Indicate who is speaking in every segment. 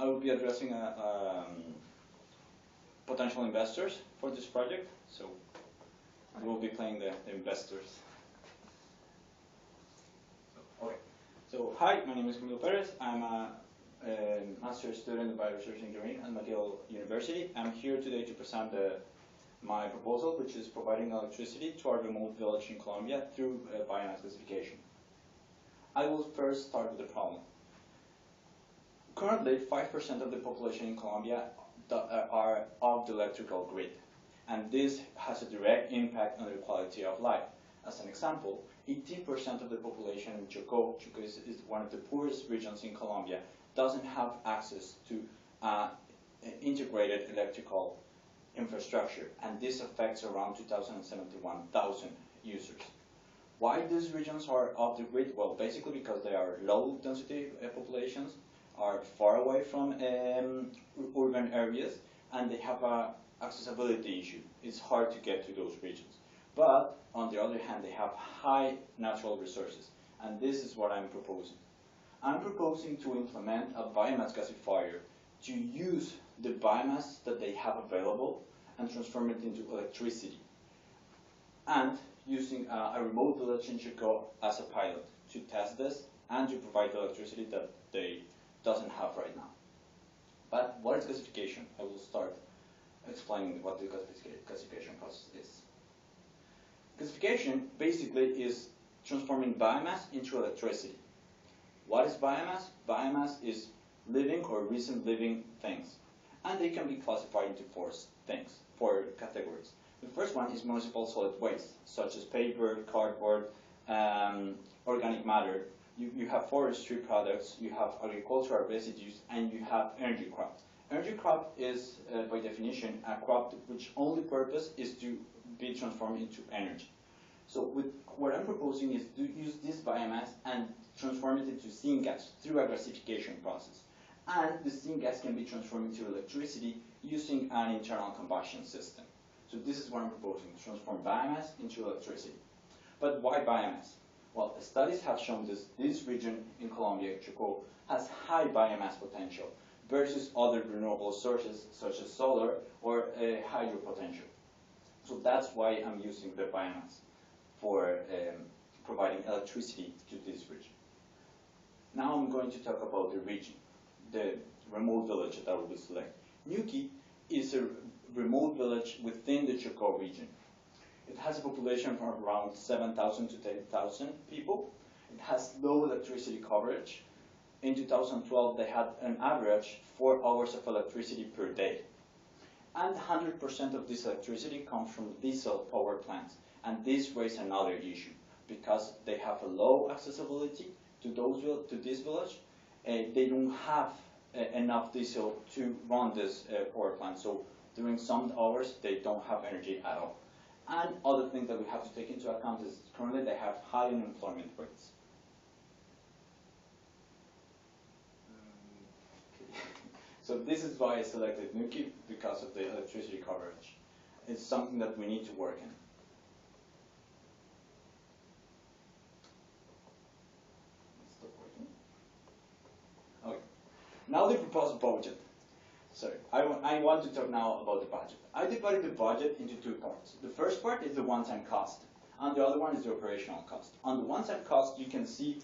Speaker 1: I will be addressing potential investors for this project. So we will be playing the investors. Okay. So hi, my name is Camilo Perez. I'm a master's student in bioresearch engineering at McGill University. I'm here today to present my proposal, which is providing electricity to our remote village in Colombia through biomass gasification. I will first start with the problem. Currently, 5% of the population in Colombia are off the electrical grid, and this has a direct impact on their quality of life. As an example, 18% of the population in Chocó is one of the poorest regions in Colombia, doesn't have access to integrated electrical infrastructure, and this affects around 271,000 users. Why these regions are off the grid? Well, basically because they are low density populations, are far away from urban areas, and they have an accessibility issue. It's hard to get to those regions. But on the other hand, they have high natural resources, and this is what I'm proposing. I'm proposing to implement a biomass gasifier to use the biomass that they have available and transform it into electricity, and using a remote village in Chocó as a pilot to test this and to provide the electricity that they doesn't have right now. But what is gasification? I will start explaining what the gasification process is. Gasification basically is transforming biomass into electricity. What is biomass? Biomass is living or recent living things, and they can be classified into four categories. The first one is municipal solid waste, such as paper, cardboard, organic matter. You have forestry products, you have agricultural residues, and you have energy crops. Energy crop is, by definition, a crop which only purpose is to be transformed into energy. So what I'm proposing is to use this biomass and transform it into syngas through a gasification process. And the syngas can be transformed into electricity using an internal combustion system. So this is what I'm proposing, to transform biomass into electricity. But why biomass? Well, studies have shown this region in Colombia, Chocó, has high biomass potential versus other renewable sources such as solar or hydro potential. So that's why I'm using the biomass for providing electricity to this region. Now I'm going to talk about the region, the remote village that I will select. Ñuqui is a remote village within the Chocó region. It has a population of around 7,000 to 10,000 people. It has low electricity coverage. In 2012, they had an average 4 hours of electricity per day. And 100% of this electricity comes from diesel power plants. And this raises another issue, because they have a low accessibility to this village. They don't have enough diesel to run this power plant. So during some hours, they don't have energy at all. And other thing that we have to take into account is currently they have high unemployment rates. So this is why I selected Ñuqui, because of the electricity coverage. It's something that we need to work in. Stop working. Okay. Now the proposed budget. Sorry, I want to talk now about the budget. I divided the budget into two parts. The first part is the one-time cost, and the other one is the operational cost. On the one-time cost, you can see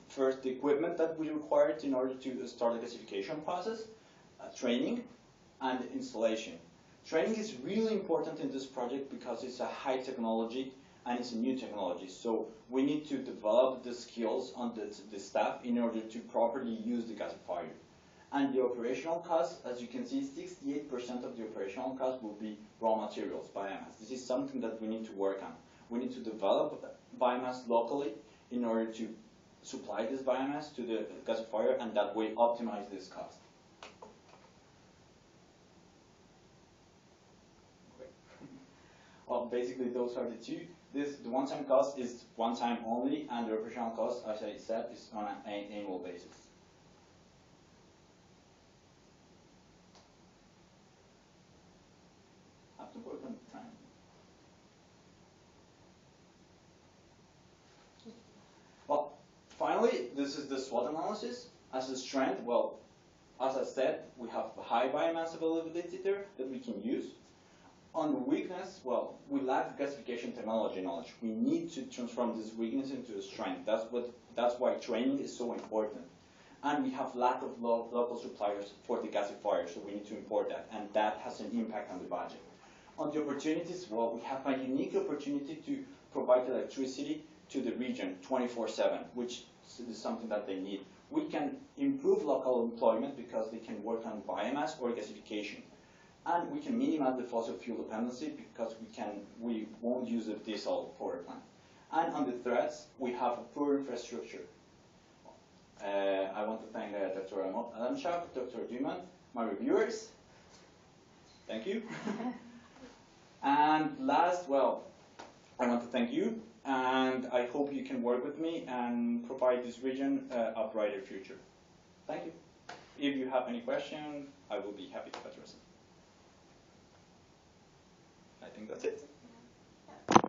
Speaker 1: first the equipment that we required in order to start the gasification process, training, and installation. Training is really important in this project because it's a high technology and it's a new technology. So we need to develop the skills on the staff in order to properly use the gasifier. And the operational cost, as you can see, 68% of the operational cost will be raw materials, biomass. This is something that we need to work on. We need to develop biomass locally in order to supply this biomass to the gasifier, and that way optimize this cost. Well, basically those are the two. The one-time cost is one time only, and the operational cost, as I said, is on an annual basis. Have to work on time. Well, finally, this is the SWOT analysis. As a strength, well, As I said, we have high biomass availability there that we can use. On the weakness, well, we lack gasification technology knowledge. We need to transform this weakness into a strength. That's why training is so important. And we have lack of local suppliers for the gasifier, so we need to import that, and that has an impact on the budget. On the opportunities, well, we have a unique opportunity to provide electricity to the region 24/7, which is something that they need. We can improve local employment because they can work on biomass or gasification. And we can minimize the fossil fuel dependency because we won't use a diesel power plant. And on the threats, we have a poor infrastructure. I want to thank Dr. Adamczak, Dr. Dumont, my reviewers. Thank you. And last, well, I want to thank you, and I hope you can work with me and provide this region a brighter future. Thank you. If you have any questions, I will be happy to address them. I think that's it.